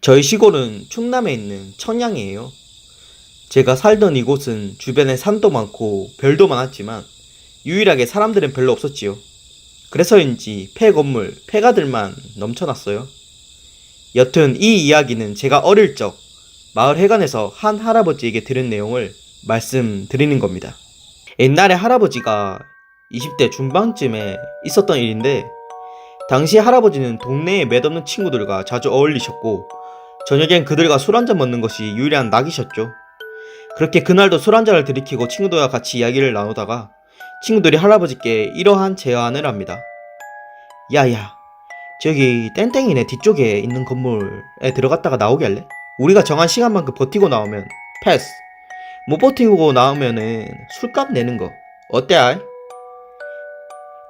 저희 시골은 충남에 있는 청양이에요. 제가 살던 이곳은 주변에 산도 많고 별도 많았지만 유일하게 사람들은 별로 없었지요. 그래서인지 폐 건물, 폐가들만 넘쳐났어요. 여튼 이 이야기는 제가 어릴 적 마을 회관에서 한 할아버지에게 들은 내용을 말씀드리는 겁니다. 옛날에 할아버지가 20대 중반쯤에 있었던 일인데, 당시 할아버지는 동네에 매없는 친구들과 자주 어울리셨고 저녁엔 그들과 술 한잔 먹는 것이 유일한 낙이셨죠. 그렇게 그날도 술 한잔을 들이키고 친구들과 같이 이야기를 나누다가 친구들이 할아버지께 이러한 제안을 합니다. 야야, 저기 땡땡이네 뒤쪽에 있는 건물에 들어갔다가 나오게 할래? 우리가 정한 시간만큼 버티고 나오면 패스, 못 버티고 나오면은 술값 내는 거 어때 아이?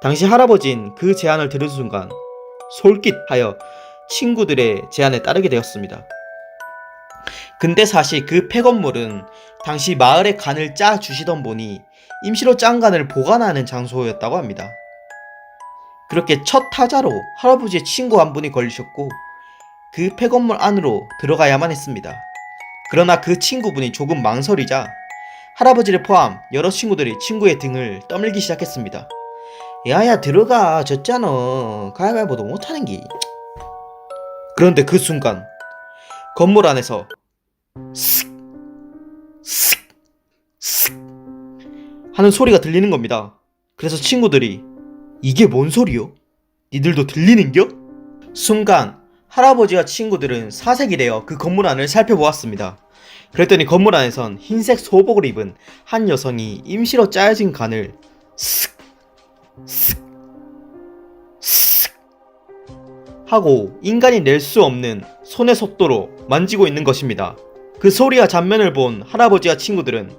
당시 할아버진 그 제안을 들은 순간 솔깃하여 친구들의 제안에 따르게 되었습니다. 근데 사실 그 폐건물은 당시 마을의 간을 짜 주시던 분이 임시로 짠 간을 보관하는 장소였다고 합니다. 그렇게 첫 타자로 할아버지의 친구 한 분이 걸리셨고 그 폐건물 안으로 들어가야만 했습니다. 그러나 그 친구분이 조금 망설이자 할아버지를 포함 여러 친구들이 친구의 등을 떠밀기 시작했습니다. 야야 들어가, 졌잖아. 가위바위보도 못하는 게. 그런데 그 순간 건물 안에서 슥 슥 슥 하는 소리가 들리는 겁니다. 그래서 친구들이 이게 뭔 소리요? 니들도 들리는겨? 순간 할아버지와 친구들은 사색이 되어 그 건물 안을 살펴보았습니다. 그랬더니 건물 안에선 흰색 소복을 입은 한 여성이 임시로 짜여진 간을 슥 슥 슥 하고 인간이 낼 수 없는 손의 속도로 만지고 있는 것입니다. 그 소리와 장면을 본 할아버지와 친구들은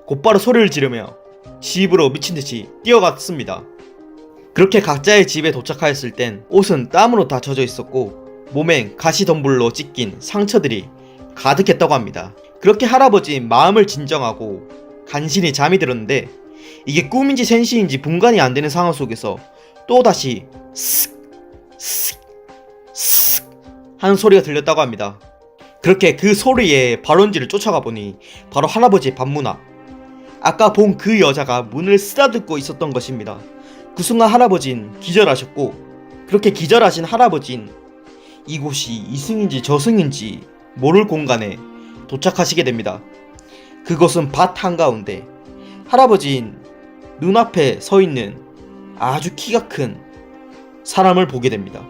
곧바로 소리를 지르며 집으로 미친듯이 뛰어갔습니다. 그렇게 각자의 집에 도착하였을 땐 옷은 땀으로 다 젖어 있었고 몸엔 가시덤불로 찢긴 상처들이 가득했다고 합니다. 그렇게 할아버지는 마음을 진정하고 간신히 잠이 들었는데 이게 꿈인지 생시인지 분간이 안 되는 상황 속에서 또다시 쓱 쓱 쓱 하는 소리가 들렸다고 합니다. 그렇게 그 소리에 발원지를 쫓아가 보니 바로 할아버지의 방문 앞, 아까 본 그 여자가 문을 쓰다듬고 있었던 것입니다. 그 순간 할아버진 기절하셨고, 그렇게 기절하신 할아버진 이곳이 이승인지 저승인지 모를 공간에 도착하시게 됩니다. 그것은 밭 한가운데 할아버진 눈앞에 서 있는 아주 키가 큰 사람을 보게 됩니다.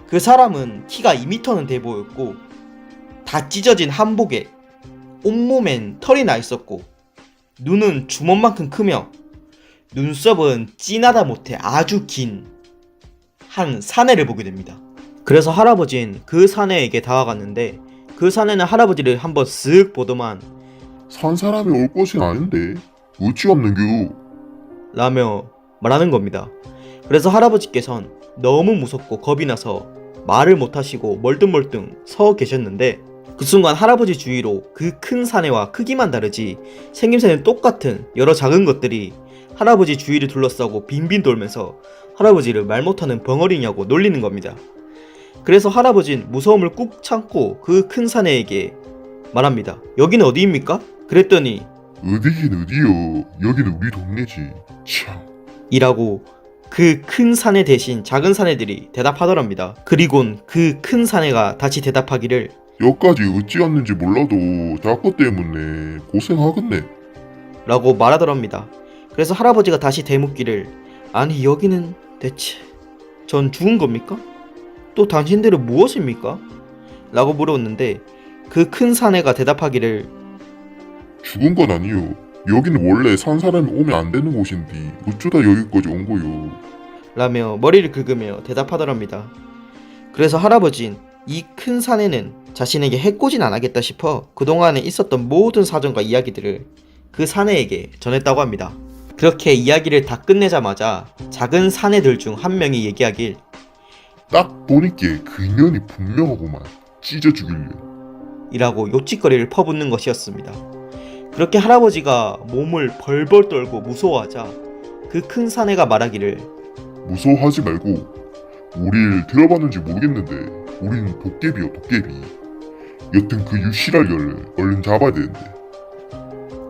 그 사람은 키가 2m는 돼 보였고 다 찢어진 한복에 온몸엔 털이 나 있었고 눈은 주먹만큼 크며 눈썹은 진하다 못해 아주 긴 한 사내를 보게 됩니다. 그래서 할아버지는 그 사내에게 다가갔는데 그 사내는 할아버지를 한번 쓱 보더만 산 사람이 올 것이 아닌데 어찌 없는겨? 라며 말하는 겁니다. 그래서 할아버지께선 너무 무섭고 겁이 나서 말을 못하시고 멀뚱멀뚱 서 계셨는데 그 순간 할아버지 주위로 그 큰 사내와 크기만 다르지 생김새는 똑같은 여러 작은 것들이 할아버지 주위를 둘러싸고 빙빙 돌면서 할아버지를 말 못하는 벙어리냐고 놀리는 겁니다. 그래서 할아버지는 무서움을 꾹 참고 그 큰 사내에게 말합니다. 여기는 어디입니까? 그랬더니 어디긴 어디요? 여기는 우리 동네지. 참. 이라고 그 큰 사내 대신 작은 사내들이 대답하더랍니다. 그리곤 그 큰 사내가 다시 대답하기를 여기까지 어찌 왔는지 몰라도 자꾸 때문에 고생하겠네. 라고 말하더랍니다. 그래서 할아버지가 다시 되묻기를 아니 여기는 대체 전 죽은 겁니까? 또 당신들은 무엇입니까? 라고 물었는데 그 큰 사내가 대답하기를 죽은 건 아니요. 여기는 원래 산 사람이 오면 안 되는 곳인데 어쩌다 여기까지 온 거요. 라며 머리를 긁으며 대답하더랍니다. 그래서 할아버진 이 큰 사내는 자신에게 해코지는 안 하겠다 싶어 그동안에 있었던 모든 사정과 이야기들을 그 사내에게 전했다고 합니다. 그렇게 이야기를 다 끝내자마자 작은 사내들 중 한 명이 얘기하길 딱 보니까 그 년이 분명하고만 찢어 죽일려. 이라고 요짓거리를 퍼붓는 것이었습니다. 그렇게 할아버지가 몸을 벌벌 떨고 무서워하자 그 큰 사내가 말하기를 무서워하지 말고 우릴 들어봤는지 모르겠는데 우린 도깨비요 도깨비. 여튼 그 유씨랄려를 얼른 잡아야 되는데.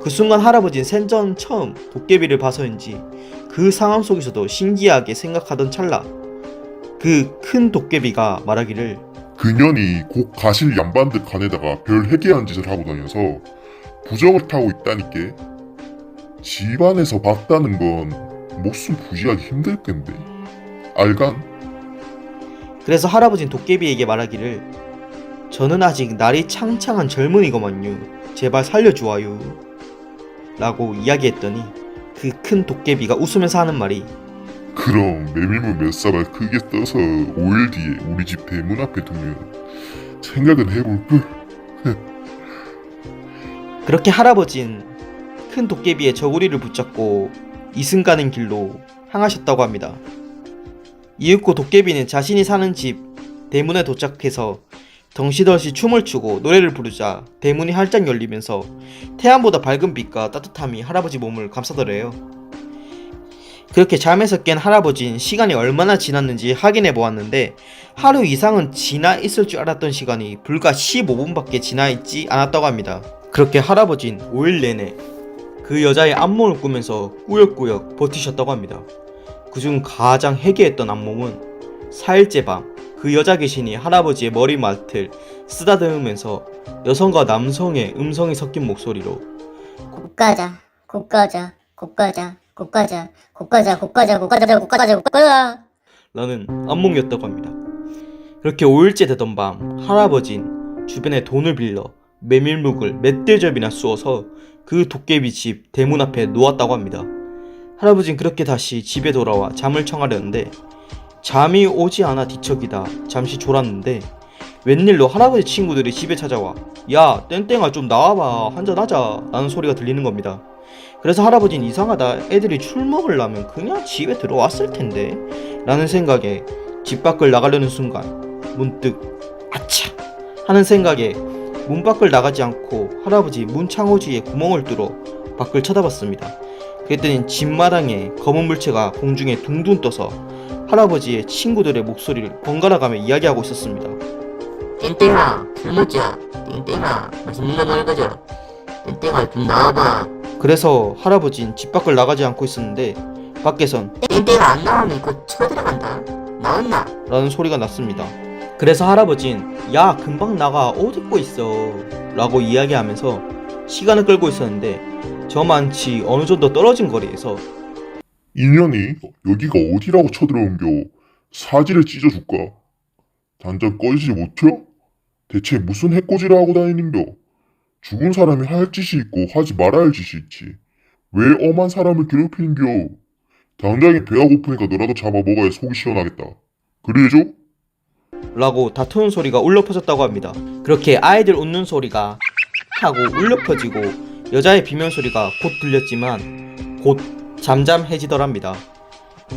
그 순간 할아버지는 생전 처음 도깨비를 봐서인지 그 상황 속에서도 신기하게 생각하던 찰나 그 큰 도깨비가 말하기를 그년이 곧 가실 양반들 간에다가 별 해괴한 짓을 하고 다녀서 부적을 타고 있다니께. 집안에서 봤다는 건 목숨 부지하기 힘들 건데. 알간? 그래서 할아버지는 도깨비에게 말하기를 저는 아직 날이 창창한 젊은이거만요. 제발 살려주어요. 라고 이야기했더니 그 큰 도깨비가 웃으면서 하는 말이 그럼 메밀물 몇 사발 크게 떠서 5일 뒤에 우리 집 대문 앞에 두면 생각은 해볼 듯. 그렇게 할아버지는 큰 도깨비의 저고리를 붙잡고 이승 가는 길로 향하셨다고 합니다. 이윽고 도깨비는 자신이 사는 집 대문에 도착해서 덩시덩시 춤을 추고 노래를 부르자 대문이 활짝 열리면서 태양보다 밝은 빛과 따뜻함이 할아버지 몸을 감싸더래요. 그렇게 잠에서 깬 할아버지는 시간이 얼마나 지났는지 확인해 보았는데 하루 이상은 지나 있을 줄 알았던 시간이 불과 15분밖에 지나 있지 않았다고 합니다. 그렇게 할아버지는 5일 내내 그 여자의 안몸을 꾸면서 꾸역꾸역 버티셨다고 합니다. 그중 가장 해괴했던 안몸은 4일째 밤 그 여자 귀신이 할아버지의 머리맡을 쓰다듬으면서 여성과 남성의 음성이 섞인 목소리로 곶가자, 곶가자, 곶가자, 곶가자, 곶가자, 곶가자, 곶가자, 곶가자, 곶가자 라는 안목이었다고 합니다. 그렇게 5일째 되던 밤 할아버진 주변에 돈을 빌려 메밀묵을 몇 대접이나 쑤어서 그 도깨비 집 대문 앞에 놓았다고 합니다. 할아버진 그렇게 다시 집에 돌아와 잠을 청하려는데 잠이 오지 않아 뒤척이다 잠시 졸았는데 웬일로 할아버지 친구들이 집에 찾아와 야 땡땡아 좀 나와봐 한잔하자 라는 소리가 들리는 겁니다. 그래서 할아버지는 이상하다 애들이 술 먹으려면 그냥 집에 들어왔을 텐데 라는 생각에 집 밖을 나가려는 순간 문득 아차 하는 생각에 문 밖을 나가지 않고 할아버지 문 창호지에 구멍을 뚫어 밖을 쳐다봤습니다. 그랬더니 집 마당에 검은 물체가 공중에 둥둥 떠서 할아버지의 친구들의 목소리를 번갈아가며 이야기하고 있었습니다. 땡땡아 술 먹자. 땡땡아 맛있는 거 먹어자. 땡땡아 좀 나와봐. 그래서 할아버지는 집 밖을 나가지 않고 있었는데 밖에선 땡땡아 안 나오면 곧 쳐들어간다. 나왔나? 라는 소리가 났습니다. 그래서 할아버지는 야 금방 나가 옷 입고 있어 라고 이야기하면서 시간을 끌고 있었는데 저만치 어느 정도 떨어진 거리에서 인연이 여기가 어디라고 쳐들어온겨? 사지를 찢어줄까? 단장 꺼지지 못혀? 대체 무슨 해코지를 하고 다니는겨? 죽은 사람이 할 짓이 있고 하지 말아야 할 짓이 있지. 왜 엄한 사람을 괴롭히는겨? 당장에 배가 고프니까 너라도 잡아 먹어야 속이 시원하겠다. 그래줘? 라고 다투는 소리가 울려 퍼졌다고 합니다. 그렇게 아이들 웃는 소리가 하고 울려 퍼지고 여자의 비명 소리가 곧 들렸지만 곧 잠잠해지더랍니다.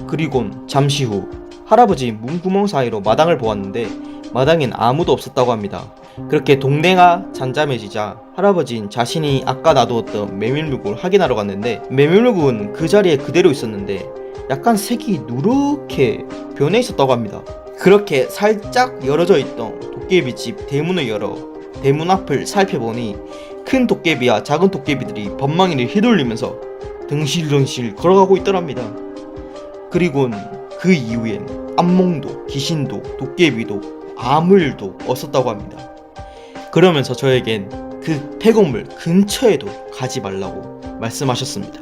그리곤 잠시 후 할아버지 문구멍 사이로 마당을 보았는데 마당엔 아무도 없었다고 합니다. 그렇게 동네가 잠잠해지자 할아버지는 자신이 아까 놔두었던 메밀묵을 확인하러 갔는데 메밀묵은 그 자리에 그대로 있었는데 약간 색이 누렇게 변해 있었다고 합니다. 그렇게 살짝 열어져 있던 도깨비 집 대문을 열어 대문 앞을 살펴보니 큰 도깨비와 작은 도깨비들이 방망이를 휘둘리면서 등실등실 걸어가고 있더랍니다. 그리곤 그 이후엔 안몽도 귀신도 도깨비도 아무 일도 없었다고 합니다. 그러면서 저에겐 그 폐건물 근처에도 가지 말라고 말씀하셨습니다.